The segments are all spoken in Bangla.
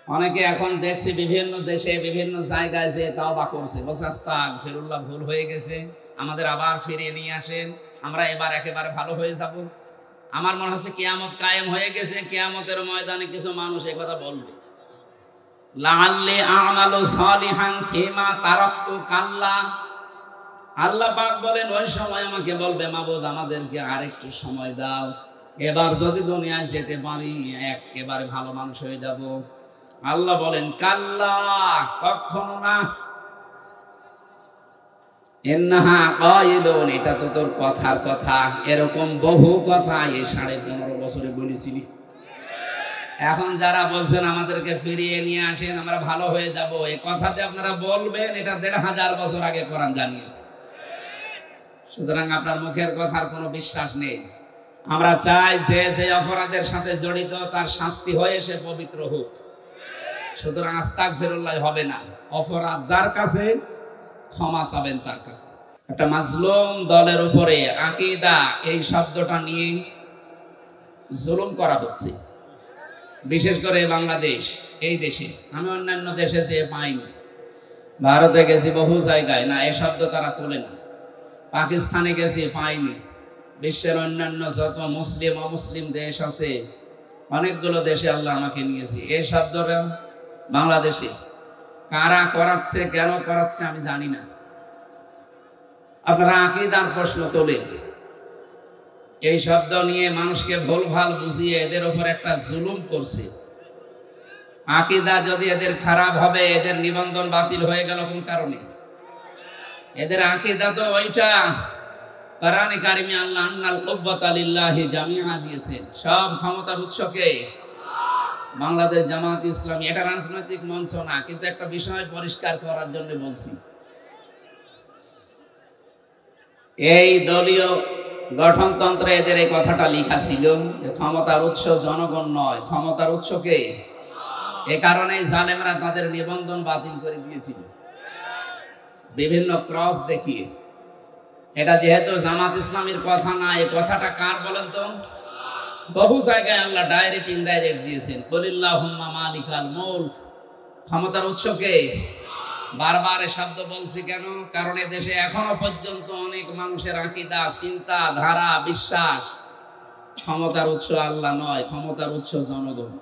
অনেকে এখন দেখছি বিভিন্ন দেশে বিভিন্ন জায়গায় যে তাওবা করছে, বলছে আস্তাগফিরুল্লাহ, ভুল হয়ে গেছে, আমাদের আবার ফিরিয়ে নিয়ে আসেন, আমরা এবার একেবারে ভালো হয়ে যাব। আমার মনে হচ্ছে কিয়ামত কায়েম হয়ে গেছে, কিয়ামতের ময়দানে কিছু মানুষ এই কথা বলবে, লাআল্লি আমালু সালিহান ফিমা তারাকতু কাল্লা। আল্লাহ পাক বলেন ওই সময় আমাকে বলবে, মাবুদ আমাদেরকে আরেকটু সময় দাও, এবার যদি দুনিয়ায় যেতে পারি একেবারে ভালো মানুষ হয়ে যাব। আল্লাহ বলেন কাল্লা, কখনো না। ইন্নাহা কাইলুন, এটা তো তোর কথার কথা, এরকম বহু কথা এই 15.5 বছরে বলেছিলি। এখন যারা বলছেন আমাদেরকে ফিরিয়ে নিয়ে আসেন, আমরা ভালো হয়ে যাব, এই কথাতে আপনারা বলবেন, এটা 1500 বছর আগে কোরআন জানিয়েছে। সুতরাং আপনার মুখের কথার কোনো বিশ্বাস নেই। আমরা চাই যে যে অপরাধের সাথে জড়িত তার শাস্তি হয়ে সে পবিত্র হোক। সুতরাং আস্তাগফিরুল্লাহ হবে না, অপরাধ যার কাছে ক্ষমা চাবেন তার কাছে। একটা মাজলুম দলের উপরে আকীদা এই শব্দটা নিয়ে জুলুম করা হচ্ছে, বিশেষ করে বাংলাদেশ এই দেশে। আমি অন্যান্য দেশে যেয়ে পাইনি, ভারতে গেছি বহু জায়গায়, না এ শব্দ তারা তোলে না। পাকিস্তানে গেছি পাইনি, বিশ্বের অন্যান্য যত মুসলিম অমুসলিম দেশ আছে অনেকগুলো দেশে আল্লাহ আমাকে নিয়েছি। এই শব্দটা বাংলাদেশে কারা করাচ্ছে, কেন করাচ্ছে আমি জানি না। আপনারা আকীদার প্রশ্ন তোলেন, এই শব্দ নিয়ে মানুষকে ভুলভাল বুঝিয়ে এদের উপর একটা জুলুম করছে। আকীদা যদি এদের খারাপ হবে, এদের নিবন্ধন বাতিল হয়ে গেল কোন কারণে? এদের আকীদা তো ওইটা, কোরআনে কারিমে আল্লাহ আন্নাল কুওয়াতা লিল্লাহি জামিআ দিয়েছেন, সব ক্ষমতার উৎসকে বাংলাদেশ জামাত ইসলামী। এটা রাজনৈতিক মঞ্চ না, কিন্তু একটা বিষয় পরিষ্কার করার জন্য বলছি। এই দলীয় গঠনতন্ত্রে এদের এই কথাটা লেখা ছিল যে ক্ষমতার উৎস জনগণ নয়, ক্ষমতার উৎসকে। এ কারণেই জালেমরা তাদের নিবন্ধন বাতিল করে দিয়েছিল বিভিন্ন ক্রস দেখিয়ে। এটা যেহেতু জামাত ইসলামীর কথা না, এই কথাটা কার বলেন তো? বহু জায়গায় আল্লাহ ডাইরেক্ট ইনডাইরেক্ট দিয়েছেন, কুলিল্লাহুম্মা মালিকাল মুলক, ক্ষমতার উৎসকে। বারবার এই শব্দ বলছি কেন? কারণ এ দেশে এখনো পর্যন্ত অনেক মানুষের আকীদা, চিন্তা ধারা, বিশ্বাস ক্ষমতার উৎস আল্লাহ নয়, ক্ষমতার উৎস জনগণ।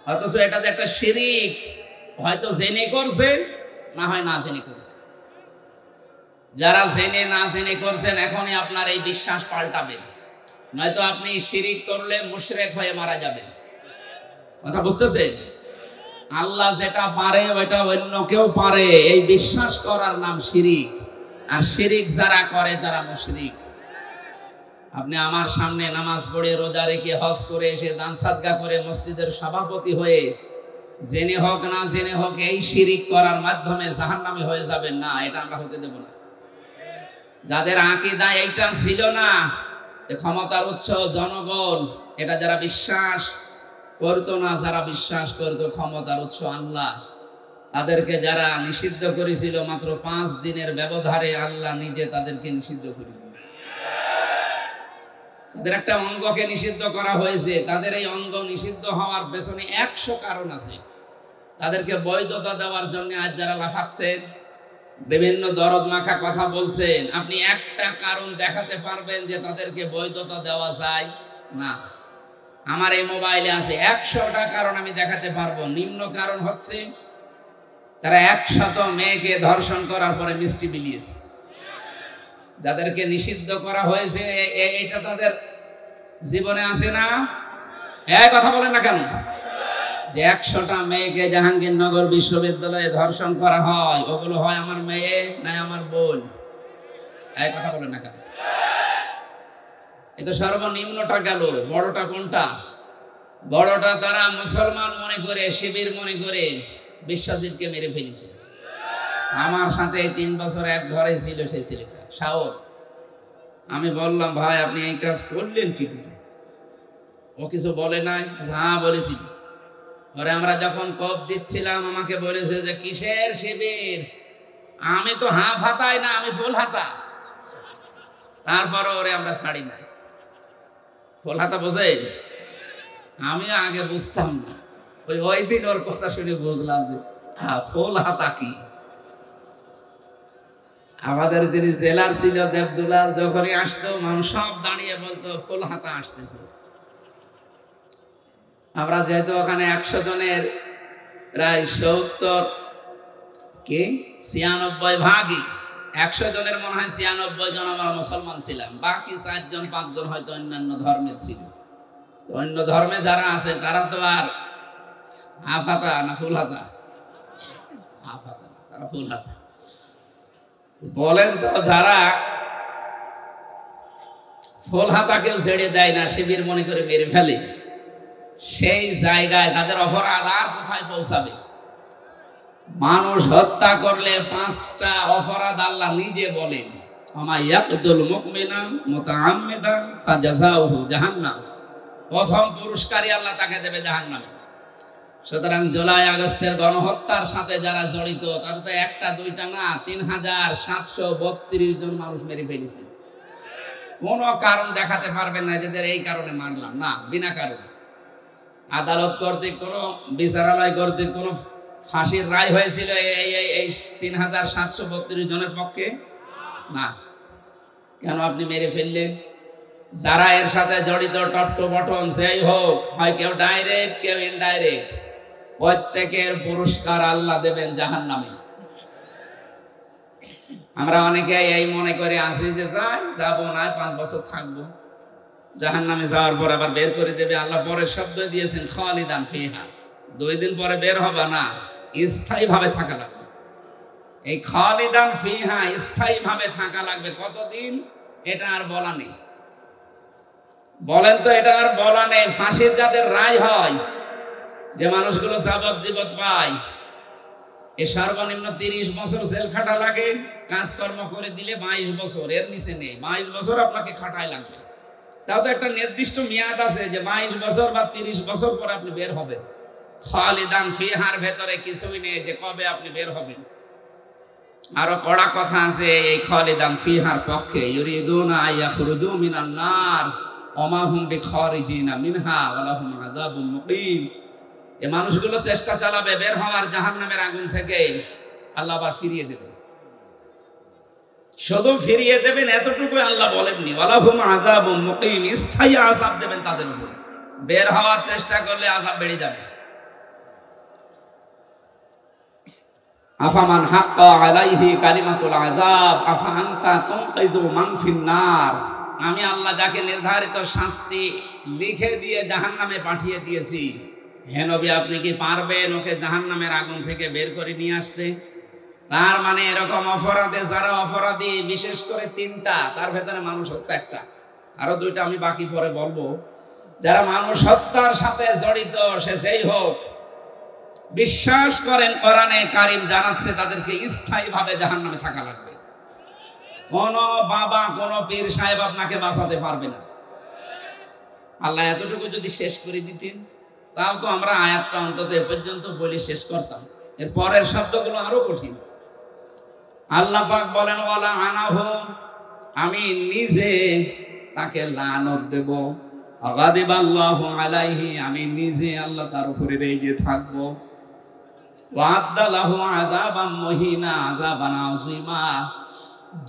অথচ এটা যে একটা শিরিক, হয়তো জেনে করছে, না হয় না জেনে করছে। যারা জেনে না জেনে করছেন এখনই আপনার এই বিশ্বাস পাল্টাবেন, নয়তো আপনি শিরিক করলে মুশরিক হয়ে মারা যাবেন। কথা বুঝতেছেন? আল্লাহ যেটা পারে ওইটা অন্য কেউ পারে, এই বিশ্বাস করার নাম শিরিক। আর শিরিক যারা করে তারা মুশরিক। আপনি আমার সামনে নামাজ পড়ে, রোজা রেখে, হজ করে এসে, দান সাদকা করে, মসজিদের সভাপতি হয়ে জেনে হোক না জেনে হোক এই শিরিক করার মাধ্যমে জাহান্নামী হয়ে যাবেন না, এটা আমরা হতে দেব না। যাদের আকীদা এইটা ছিল না, ক্ষমতার উৎস জনগণ, এটা যারা বিশ্বাস করতো না, যারা বিশ্বাস করতো ক্ষমতার উৎস আল্লাহ, তাদেরকে যারা নিষিদ্ধ করেছিল মাত্র 5 দিনের ব্যবধানে আল্লাহ নিজে তাদেরকে নিষিদ্ধ করে দিয়েছে। তাদের একটা অঙ্গকে নিষিদ্ধ করা হয়েছে, তাদের এই অঙ্গ নিষিদ্ধ হওয়ার পেছনে 100 কারণ আছে। তাদেরকে বৈধতা দেওয়ার জন্য আজ যারা লাফাচ্ছেন, বিভিন্ন দরদ মাখা কথা বলছেন, আপনি একটা কারণ দেখাতে পারবেন যে তাদেরকে বৈধতা দেওয়া যায় না? আমার এই মোবাইলে আছে 100টা কারণ আমি দেখাতে পারবো। নিম্ন কারণ হচ্ছে তারা 100 মেয়েকে ধর্ষণ করার পরে মিষ্টি বিলিয়েছে। যাদেরকে নিষিদ্ধ করা হয়েছে এটা তাদের জীবনে আছে না? এই কথা বলেন না কেন? যে 100টা মেয়েকে জাহাঙ্গীরনগর বিশ্ববিদ্যালয়ে ধর্ষণ করা হয়, ওগুলো হয় আমার মেয়ে না আমার বোন? এই কথা বলেন না কেন? এটা সর্বনিম্নটা গেল, বড়টা কোনটা? বড়টা তারা মুসলমান মনে করে, শিবির মনে করে বিশ্বজিৎকে মেরে ফেলেছে। আমার সাথে 3 বছর এক ঘরে ছিল সেই ছেলেটা, শাওর। আমি বললাম, ভাই আপনি এই কাজ করলেন কি করে? ও কিছু বলে নাই। হ্যাঁ বলেছি। ওরে আমরা যখন কোপ দিচ্ছিলাম আমাকে বলেছে যে কিসের শিবির? আমি তো হাফ হাতাই না, আমি ফুল হাতা। তারপর ওরে আমরা ছাড়ি নাই। ফুল হাতা বোঝে? আমি আগে বুঝতাম না, ওই দিন ওর কথা শুনে বুঝলাম যে ফুল হাতা কি। আমাদের যিনি জেলার ছিল দেবদুলাল, যখনই আসতো মানুষ সব দাঁড়িয়ে বলতো ফুল হাতা আসতেছে। আমরা যেহেতু ওখানে 100 জনের প্রায় 96 ভাগই, 100 জনের মনে হয় 96 জন আমরা মুসলমান ছিলাম, বাকি 4 জন 5 জন হয়তো অন্যান্য ধর্মের ছিল। অন্য ধর্মে যারা আছে তারা তো আর হাফ হাতা না ফুল হাতা, হাফ হাতা না, তারা ফুল হাতা। বলেন তো, যারা ফুল হাতা কেউ ছেড়ে দেয় না, শিবির মনে করে মেরে ফেলে, সেই জায়গায় তাদের অপরাধ আর কোথায় পৌঁছাবে? মানুষ হত্যা করলে 5টা অপরাধ আল্লাহ নিজে বলেন, আমা ইয়াকতুল মুমিনা মুতাআম্মিদান ফাজাযাউহু জাহান্নাম। প্রথম পুরস্কারই আল্লাহ তাকে দেবে জাহান্নামে। সুতরাং জুলাই আগস্টের গণহত্যার সাথে যারা জড়িত তারা তো 1টা 2টা না, 3732 জন মানুষ মেরে ফেলেছে। কোন কারণ দেখাতে পারবেন না যে এই কারণে মারলাম, না, বিনা কারণে। আদালত কর্তৃক কোন বিচারালয় কর্তৃক কোন ফাঁসির রায় হয়েছিল এই 3732 জনের পক্ষে? না। কেন আপনি মেরে ফেললেন? যারা এর সাথে জড়িত টপ টু বটন সেই হোক, হয় কেউ ডাইরেক্ট কেউ ইনডাইরেক্ট, প্রত্যেকের পুরস্কার আল্লাহ দেবেন জাহান্নামে। আমরা অনেকে এই মনে করে আসি যে যাবো না, 5 বছর থাকবো, জাহান্নামে যাওয়ার পর আবার বের করে দেবে আল্লাহ। পরে শব্দ দিয়েছেন খালিদান ফিহা, 2 দিন পরে বের হবে না, স্থায়ী ভাবে থাকা লাগবে। এই খালিদান ফিহা স্থায়ী ভাবে থাকা লাগবে কতদিন এটা আর বলা নেই। বলেন তো, এটা আর বলা নেই। ফাঁসির যাদের রায় হয়, যে মানুষগুলো যাবজ্জীবন পায়, এ সর্বনিম্ন 30 বছর জেল খাটা লাগে। কাজকর্ম করে দিলে 22 বছর, এর নিচে নেই। 22 বছর আপনাকে খাটাই লাগবে। তাও তো একটা নির্দিষ্ট মেয়াদ আছে যে 22 বছর বা 30 বছর পরে আপনি বের হবেন। খালিদান ফিহার ভেতরে কিছুই নেই যে কবে আপনি বের হবেন। আরো কড়া কথা আছে এই খালিদান ফিহার পক্ষে, ইউরিদুনা আইয়াখরুজু মিনান নার ওয়া মা হুম বিখারিজিনা মিনহা ওয়া লাহুম আযাবুম মুকিম। এই মানুষগুলো চেষ্টা চালাবে বের হওয়ার জাহান্নামের আগুন থেকে, আল্লাহ আবার ফিরিয়ে দেবেন। শুধু ফিরিয়ে দেবেন এতটুকু আল্লাহ বলেননি, ওয়া লাহুম আযাবুম মুকিম, স্থায়ী আযাব দেবেন তাদের উপর। বের হওয়ার চেষ্টা করলে আযাব বেড়ে যাবে। আফামান হাক্কা আলাইহি কালিমাতুল আযাব আফা আনতা তুনকিযু মান ফিন নার। আমি আল্লাহ যাকে নির্ধারিত শাস্তি লিখে দিয়ে জাহান্নামে পাঠিয়ে দিয়েছি, হে নবী আপনি কি পারবেন ওকে জাহান্নামের আগুন থেকে বের করে নিয়ে আসতে? তার মানে এরকম অপরাধে যারা অপরাধী, বিশেষ করে 3টা, তার ভেতরে মানুষ হত্যা একটা, আরো 2টা আমি বাকি পরে বলবো। যারা মানুষ হত্যার সাথে জড়িত, সে যেই হোক, বিশ্বাস করেন কোরআনে কারীম জানাচ্ছে তাদেরকে স্থায়ী ভাবে জাহান্নামে থাকা লাগবে। কোন বাবা কোন পীর সাহেব আপনাকে বাঁচাতে পারবে না। আল্লাহ এতটুকু যদি শেষ করে দিতেন, তাও তো আমরা আয়াতটা অন্তত এ পর্যন্ত বলে শেষ করতাম। এর পরের শব্দগুলো আরো কঠিন। আল্লাহ পাক বলেন ওয়ালা আনাহু, আমি নিজে তাকে লানত দেব। আগাদিবাল্লাহু আলাইহি, আমি নিজে আল্লাহ তার উপরে রেগে থাকবো। ওয়া'আদ্দা লাহু আযাবাম মুহিনা, আযাবান আযীমা,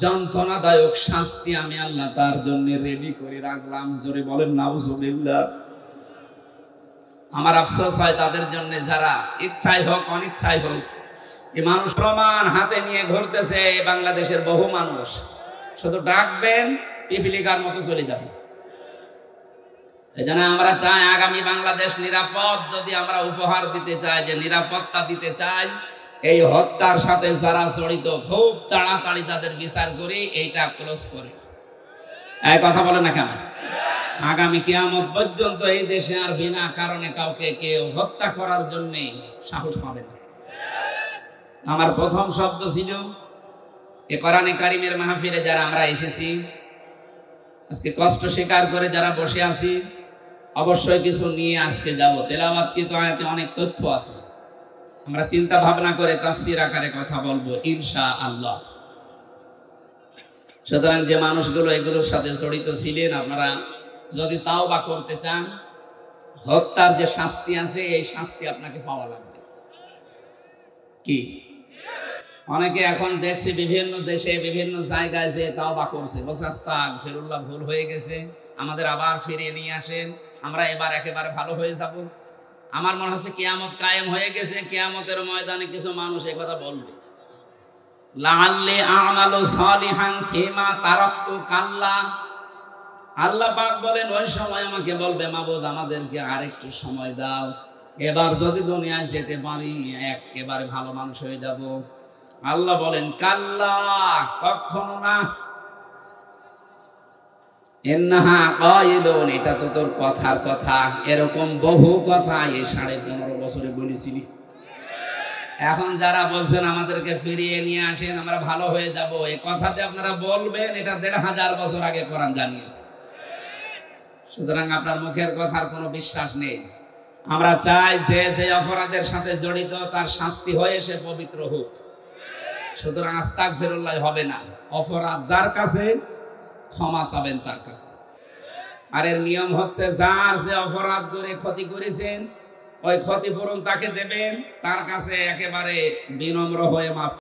যন্ত্রণাদায়ক শাস্তি আমি আল্লাহ তার জন্য রেডি করে রাখলাম। জোরে বলেন নাউজুবিল্লাহ। আমার আফসোস হয় তাদের জন্য যারা ইচ্ছাই হোক অনিচ্ছাই হোক এই মানুষ প্রমাণ হাতে নিয়ে ঘুরতেছে। বাংলাদেশের বহু মানুষ শুধু ডাকবেন পিপিলিকার মতো চলে যাবে। এজন্য আমরা চাই আগামী বাংলাদেশ নিরাপদ। যদি আমরা উপহার দিতে চাই, যে নিরাপত্তা দিতে চাই, এই হত্যার সাথে যারা জড়িত খুব তাড়াতাড়ি তাদের বিচার করি, এইটা ক্লোজ করে। এই কথা বলে না কেন? আগামী কিয়ামত পর্যন্ত এই দেশে আর বিনা কারণে কাউকে কেউ হত্যা করার জন্য সাহস পাবে না। আমার প্রথম শব্দ ছিল এই কোরআনে কারীমের মাহফিলে যারা আমরা এসেছি, আজকে কষ্ট স্বীকার করে যারা বসে আছি, অবশ্যই কিছু নিয়ে আজকে যাব। তেলাওয়াতকৃত আয়াতে অনেক তথ্য আছে, আমরা চিন্তা ভাবনা করে তাফসীর আকারে কথা বলবো ইনশাআল্লাহ। সুতরাং যে মানুষগুলো এগুলোর সাথে জড়িত ছিলেন, আপনারা যদি তাওবা করতে চান, হত্যার যে শাস্তি আছে এই শাস্তি আপনাকে পাওয়া লাগবে। কি অনেকে এখন দেখছি বিভিন্ন দেশে বিভিন্ন জায়গায় যে তাওবা করছে, বলছে আস্তাগফিরুল্লাহ, ভুল হয়ে গেছে, আমাদের আবার ফিরিয়ে নিয়ে আসেন, আমরা এবার একেবারে ভালো হয়ে যাব। আমার মনে হচ্ছে কিয়ামত কায়েম হয়ে গেছে, কিয়ামতের ময়দানে কিছু মানুষ এই কথা বলবে, লাআল্লি আমালু সালিহান ফিমা তারাকতু কাল্লা। আল্লাহ পাক বলেন ওই সময় আমাকে বলবে, মাবুদ আমাদেরকে আরেকটু সময় দাও, এবার যদি দুনিয়ায় যেতে পারি একেবারে ভালো মানুষ হয়ে যাব। আল্লাহ বলেন কাল্লা, কখনো না। ইন্নাহা কাইলুন, এটা তো তোর কথার কথা, এরকম বহু কথা এই 15.5 বছরে বলেছিলি। এখন যারা বলছেন আমাদেরকে ফিরিয়ে নিয়ে আসেন, আমরা ভালো হয়ে যাব, এই কথাতে আপনারা বলবেন, এটা 1500 বছর আগে কোরআন জানিয়েছে। সুতরাং আপনার মুখের কথার কোনো বিশ্বাস নেই। আমরা চাই যে যে অপরাধের সাথে জড়িত তার শাস্তি হয়ে সে পবিত্র হোক। সুতরাং আস্তাগফিরুল্লাহ হবে না, অপরাধ যার কাছে ক্ষমা চাবেন তার কাছে। আর এর নিয়ম হচ্ছে যার যে অপরাধ করে ক্ষতি করেছেন ওই ক্ষতিপূরণ তাকে দেবেন, তার কাছে একেবারে বিনম্র হয়ে মাফ